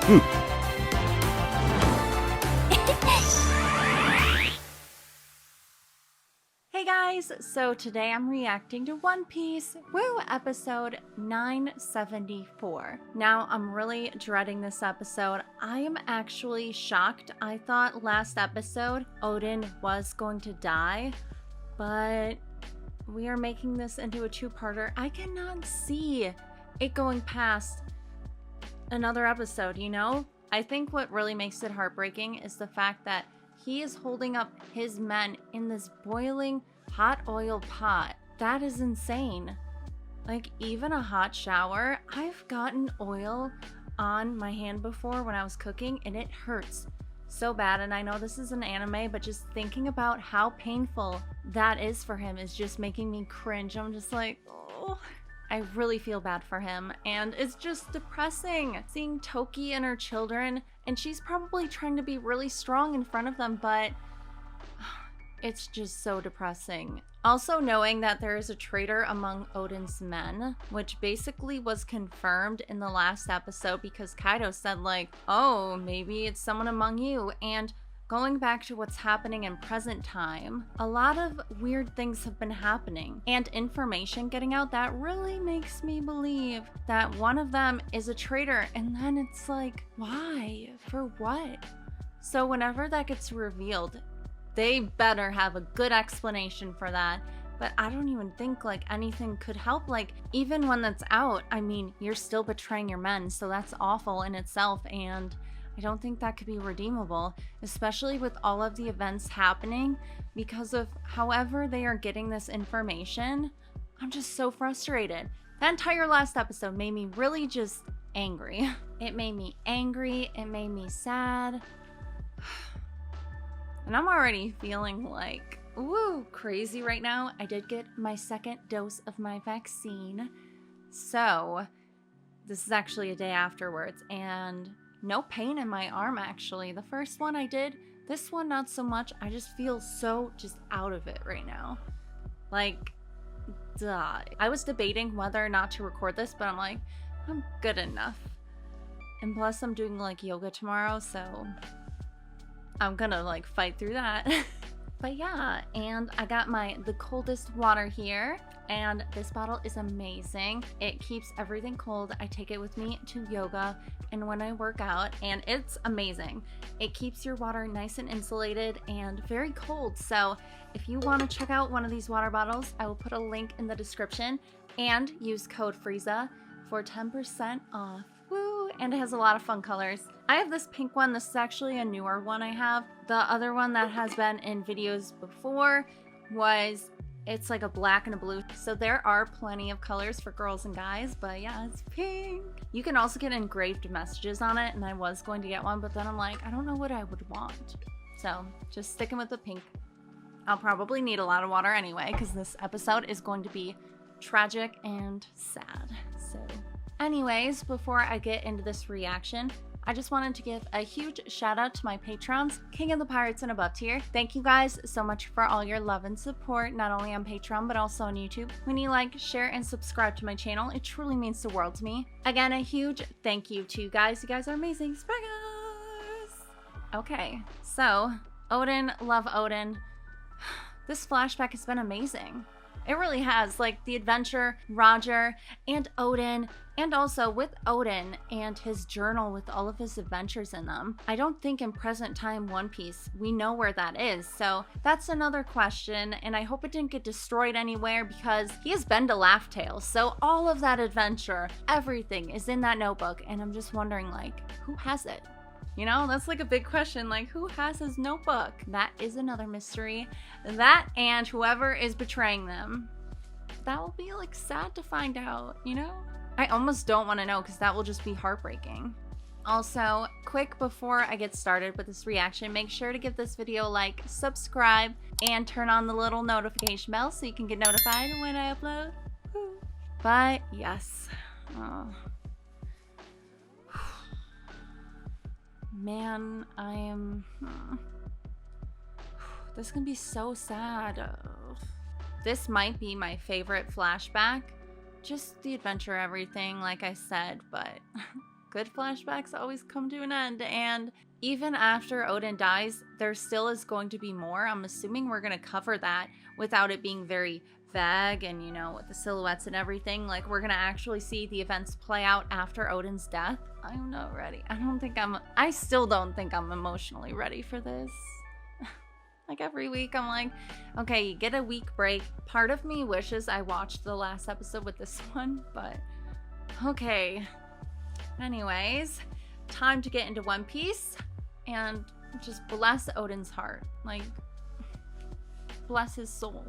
Hey guys, so today I'm reacting to One Piece, woo, episode 974. Now, I'm really dreading this episode. I am actually shocked. I thought last episode Oden was going to die, but we are making this into a two-parter. I cannot see it going past another episode, you know? I think what really makes it heartbreaking is the fact that he is holding up his men in this boiling hot oil pot. That is insane. Like, even a hot shower, I've gotten oil on my hand before when I was cooking and it hurts so bad. And I know this is an anime, but just thinking about how painful that is for him is just making me cringe. I'm just like, oh, I really feel bad for him. And it's just depressing seeing Toki and her children, and she's probably trying to be really strong in front of them, but it's just so depressing. Also, knowing that there is a traitor among Oden's men, which basically was confirmed in the last episode because Kaido said like, oh, maybe it's someone among you. And going back to what's happening in present time, a lot of weird things have been happening and information getting out that really makes me believe that one of them is a traitor. And then it's like, why? For what? So whenever that gets revealed, they better have a good explanation for that. But I don't even think like anything could help. Like, even when that's out, I mean, you're still betraying your men, so that's awful in itself, and I don't think that could be redeemable, especially with all of the events happening because of however they are getting this information. I'm just so frustrated. That entire last episode made me really just angry. It made me angry, it made me sad. And I'm already feeling like, ooh, crazy right now. I did get my second dose of my vaccine. So this is actually a day afterwards, and no pain in my arm actually. The first one I did, this one not so much. I just feel so just out of it right now. Like, duh. I was debating whether or not to record this, but I'm like, I'm good enough. And plus I'm doing like yoga tomorrow, so I'm gonna like fight through that. But yeah, and I got the coldest water here, and this bottle is amazing. It keeps everything cold. I take it with me to yoga and when I work out, and it's amazing. It keeps your water nice and insulated and very cold. So if you want to check out one of these water bottles, I will put a link in the description, and use code Frieza for 10% off. Woo! And it has a lot of fun colors. I have this pink one. This is actually a newer one I have. The other one that has been in videos before it's like a black and a blue. So there are plenty of colors for girls and guys, but yeah, it's pink. You can also get engraved messages on it, and I was going to get one, but then I'm like, I don't know what I would want. So just sticking with the pink. I'll probably need a lot of water anyway, because this episode is going to be tragic and sad. So anyways, before I get into this reaction, I just wanted to give a huge shout out to my patrons, King of the Pirates and above tier. Thank you guys so much for all your love and support, not only on Patreon, but also on YouTube. When you like, share, and subscribe to my channel, it truly means the world to me. Again, a huge thank you to you guys. You guys are amazing. Bye guys! Okay, so Oden, love Oden. This flashback has been amazing. It really has. Like, the adventure, Roger, and Oden, and also with Oden and his journal with all of his adventures in them. I don't think in present time One Piece we know where that is, so that's another question, and I hope it didn't get destroyed anywhere because he has been to Laugh Tale, so all of that adventure, everything is in that notebook, and I'm just wondering, like, who has it? You know, that's like a big question, like, who has his notebook? That is another mystery. That and whoever is betraying them. That will be like sad to find out, you know? I almost don't want to know because that will just be heartbreaking. Also, quick before I get started with this reaction, make sure to give this video a like, subscribe, and turn on the little notification bell so you can get notified when I upload. But yes. Oh. Man, I am... This can be so sad. This might be my favorite flashback. Just the adventure, everything, like I said, but Good flashbacks always come to an end, and even after Oden dies, there still is going to be more. I'm assuming we're going to cover that without it being very vague and, you know, with the silhouettes and everything. Like, we're going to actually see the events play out after Oden's death. I'm not ready. I still don't think I'm emotionally ready for this. Like, every week I'm like, okay, you get a week break. Part of me wishes I watched the last episode with this one, but okay. Anyways, time to get into One Piece and just bless Oden's heart. Like, bless his soul.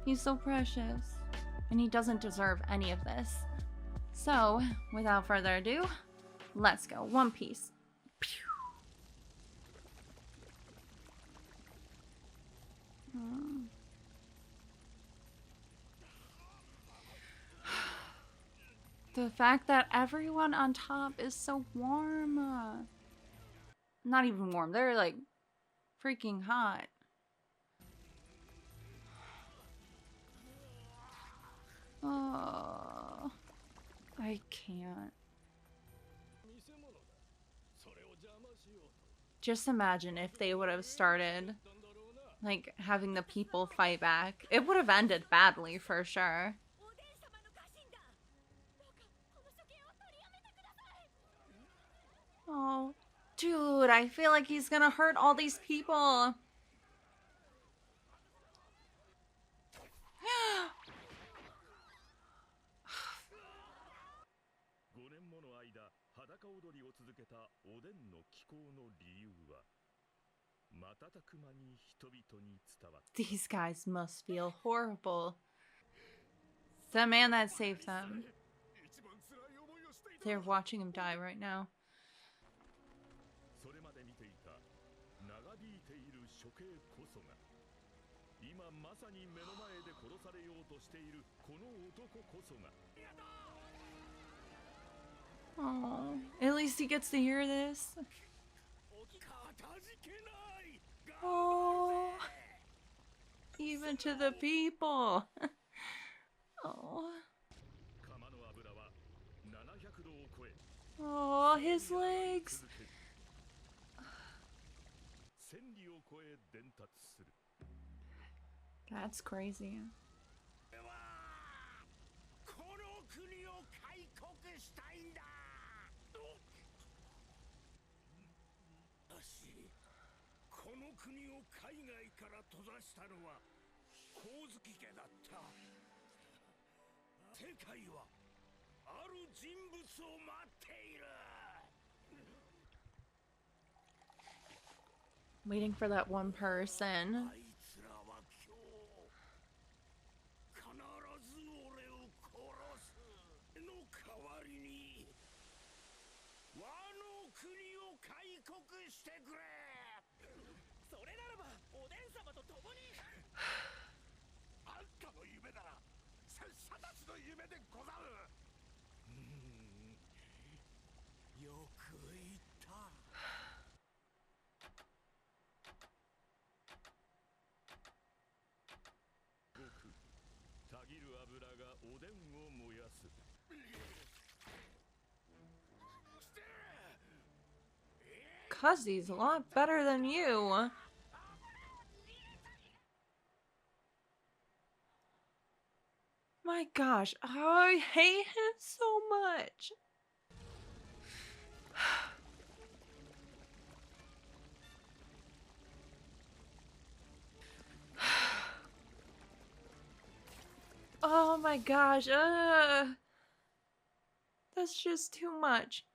He's so precious, and he doesn't deserve any of this. So, without further ado, let's go. One Piece. The fact that everyone on top is so warm. Not even warm, they're like freaking hot. Oh, I can't. Just imagine if they would have started like having the people fight back. It would have ended badly for sure. Oh, dude, I feel like he's gonna hurt all these people. These guys must feel horrible. The man that saved them. They're watching him die right now. Oh, at least he gets to hear this. Oh, even to the people. Oh. Oh, his legs. That's crazy. Waiting for that one person. Cause he's a lot better than you. My gosh, I hate him so much. Oh my gosh, that's just too much.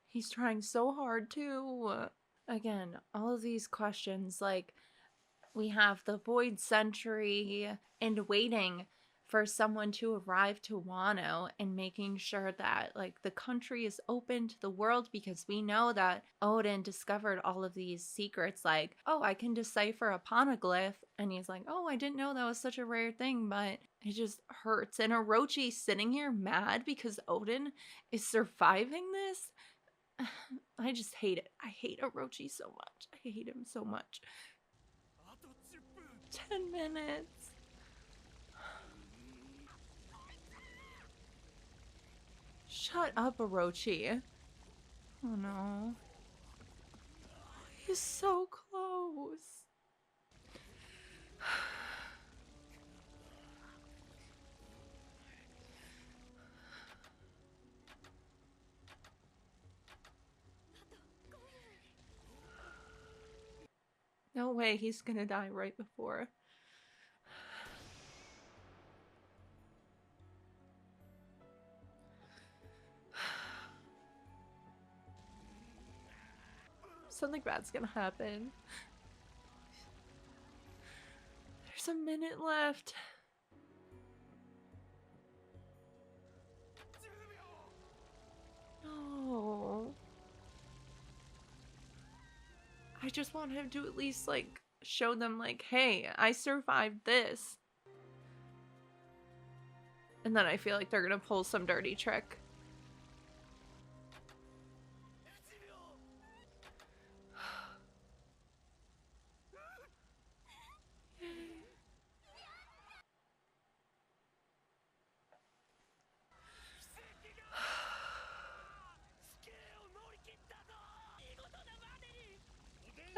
He's trying so hard too. Again, all of these questions, like, we have the Void Century and waiting for someone to arrive to Wano and making sure that, like, the country is open to the world, because we know that Oden discovered all of these secrets, like, oh, I can decipher a poneglyph, and he's like, oh, I didn't know that was such a rare thing, but it just hurts. And Orochi sitting here mad because Oden is surviving this. I just hate it. I hate Orochi so much. I hate him so much. 10 minutes. Shut up, Orochi. Oh no. He's so close. No way he's gonna die right before. Something bad's gonna happen. There's a minute left. No. I just want him to at least, like, show them, like, hey, I survived this. And then I feel like they're gonna pull some dirty trick.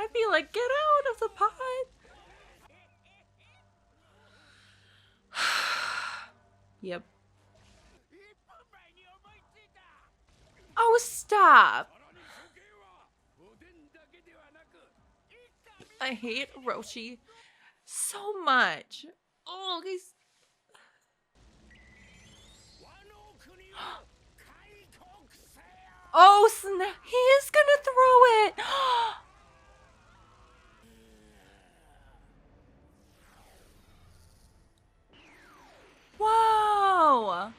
I'd be like, get out of the pot! Yep. Oh, stop! I hate Orochi so much. Oh, he's... Oh, snap! He is gonna throw it! Wow!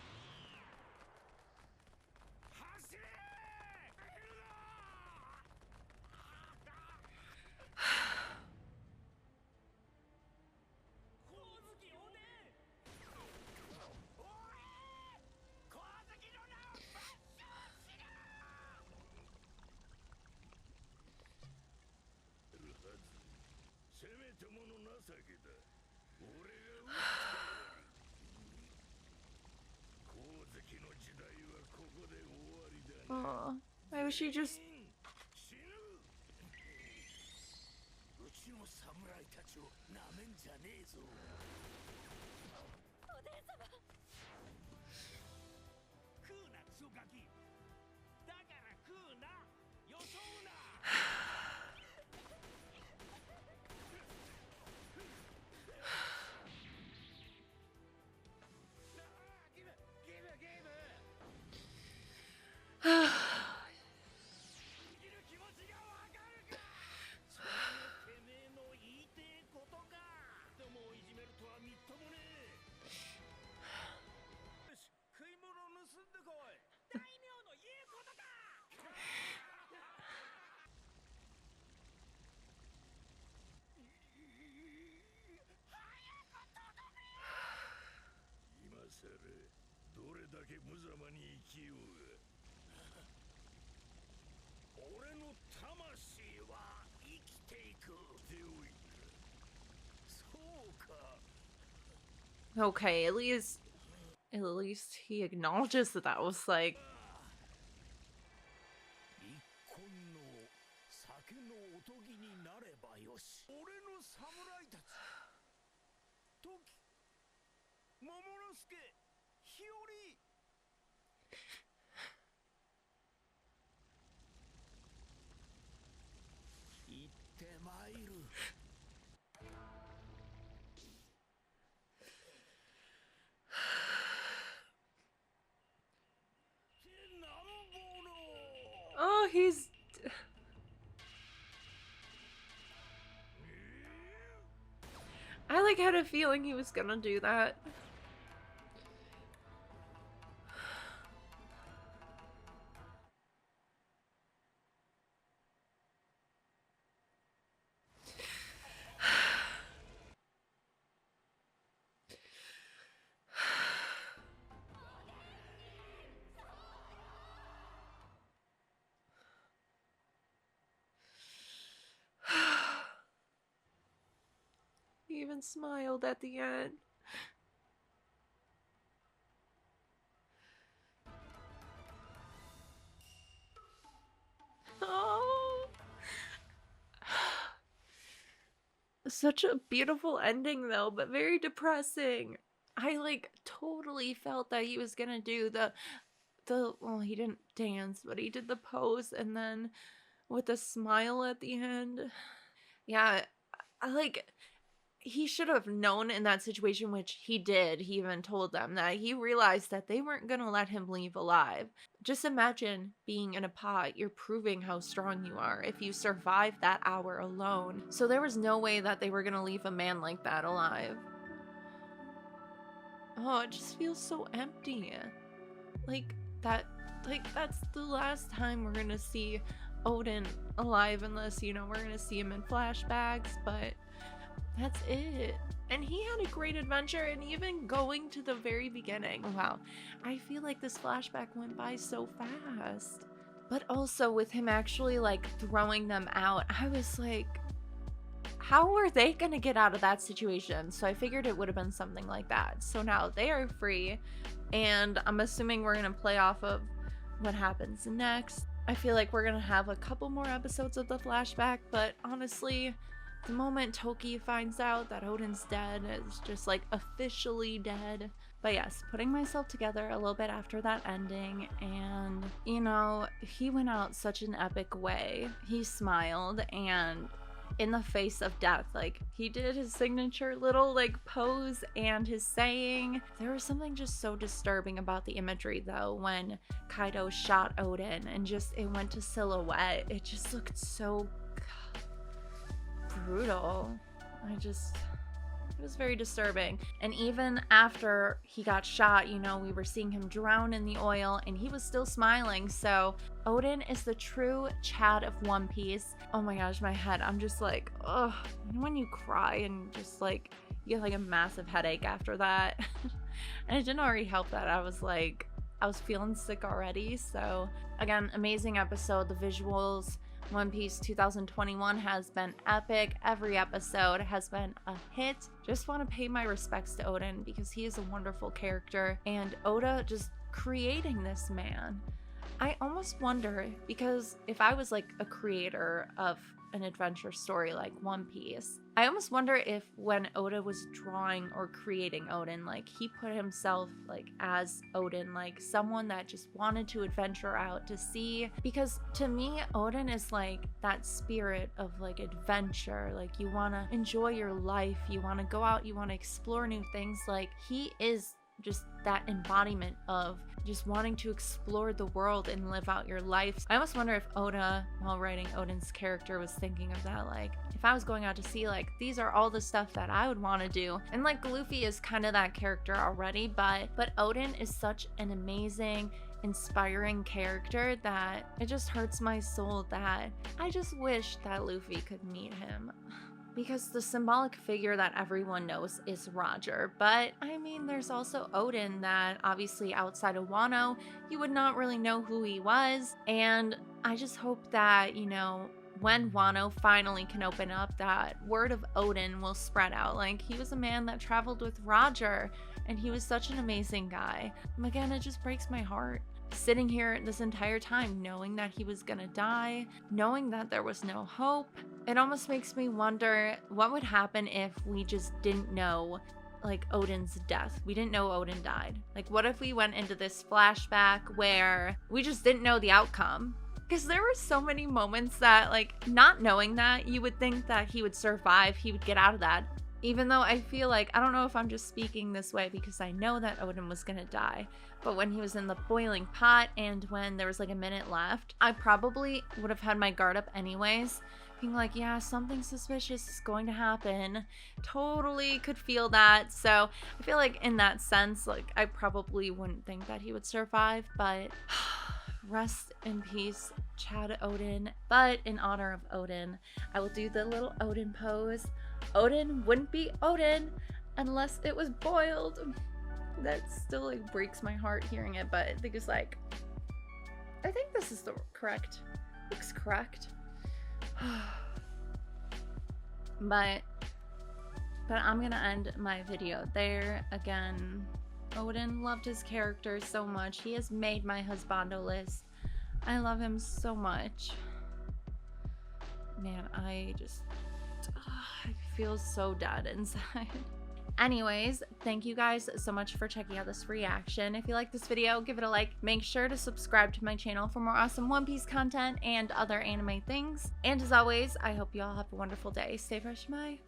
Oh, I wish he just... Okay, at least he acknowledges that that was like... Oh, he's... I like had a feeling he was gonna do that. He even smiled at the end. Oh. Such a beautiful ending though, but very depressing. I like totally felt that he was gonna do the well, he didn't dance, but he did the pose and then with a smile at the end. Yeah, I like he should have known in that situation, which he did. He even told them that he realized that they weren't going to let him leave alive. Just imagine being in a pot. You're proving how strong you are if you survive that hour alone. So there was no way that they were going to leave a man like that alive. Oh, it just feels so empty. Like that's the last time we're going to see Oden alive, unless, you know, we're going to see him in flashbacks, but that's it. And he had a great adventure, and even going to the very beginning. Wow, I feel like this flashback went by so fast. But also with him actually like throwing them out, I was like, how were they gonna get out of that situation? So I figured it would have been something like that. So now they are free, and I'm assuming we're gonna play off of what happens next. I feel like we're gonna have a couple more episodes of the flashback, but honestly, the moment Toki finds out that Oden's dead, is just like officially dead. But yes, putting myself together a little bit after that ending, and you know, he went out such an epic way. He smiled, and in the face of death, like he did his signature little like pose and his saying. There was something just so disturbing about the imagery though when Kaido shot Oden and just it went to silhouette. It just looked so brutal. It was very disturbing. And even after he got shot, you know, we were seeing him drown in the oil and he was still smiling. So Oden is the true Chad of One Piece. Oh my gosh, my head. I'm just like, ugh. You know when you cry and just like, you get like a massive headache after that? And it didn't already help that I was feeling sick already. So again, amazing episode. The visuals, One Piece 2021 has been epic. Every episode has been a hit. Just want to pay my respects to Oden because he is a wonderful character, and Oda just creating this man. I almost wonder, because if I was like a creator of an adventure story like One Piece, I almost wonder if when Oda was drawing or creating Oden, like he put himself like as Oden, like someone that just wanted to adventure out to see, because to me Oden is like that spirit of like adventure. Like you want to enjoy your life, you want to go out, you want to explore new things. Like he is just that embodiment of just wanting to explore the world and live out your life. I almost wonder if Oda, while writing Oden's character, was thinking of that, like, if I was going out to sea, like, these are all the stuff that I would want to do. And like Luffy is kind of that character already, but Oden is such an amazing, inspiring character that it just hurts my soul that I just wish that Luffy could meet him. Because the symbolic figure that everyone knows is Roger. But I mean, there's also Oden that obviously outside of Wano, you would not really know who he was. And I just hope that, you know, when Wano finally can open up, that word of Oden will spread out. Like, he was a man that traveled with Roger, and he was such an amazing guy. And again, it just breaks my heart. Sitting here this entire time knowing that he was gonna die, knowing that there was no hope. It almost makes me wonder what would happen if we just didn't know like Oden's death. We didn't know Oden died. Like what if we went into this flashback where we just didn't know the outcome? Because there were so many moments that, like, not knowing that, you would think that he would survive, he would get out of that. Even though I feel like, I don't know if I'm just speaking this way because I know that Oden was gonna die, but when he was in the boiling pot and when there was like a minute left, I probably would have had my guard up anyways, being like, yeah, something suspicious is going to happen. Totally could feel that. So I feel like in that sense, like, I probably wouldn't think that he would survive, but rest in peace, Chad Oden. But in honor of Oden, I will do the little Oden pose. Oden wouldn't be Oden unless it was boiled. That still like breaks my heart hearing it, but I think it's like, I think this is the correct. Looks correct. But But I'm gonna end my video there. Again, Oden, loved his character so much. He has made my husbando list. I love him so much. Man, I feel so dead inside. Anyways, thank you guys so much for checking out this reaction. If you like this video, give it a like. Make sure to subscribe to my channel for more awesome One Piece content and other anime things. And as always, I hope you all have a wonderful day. Stay fresh, bye.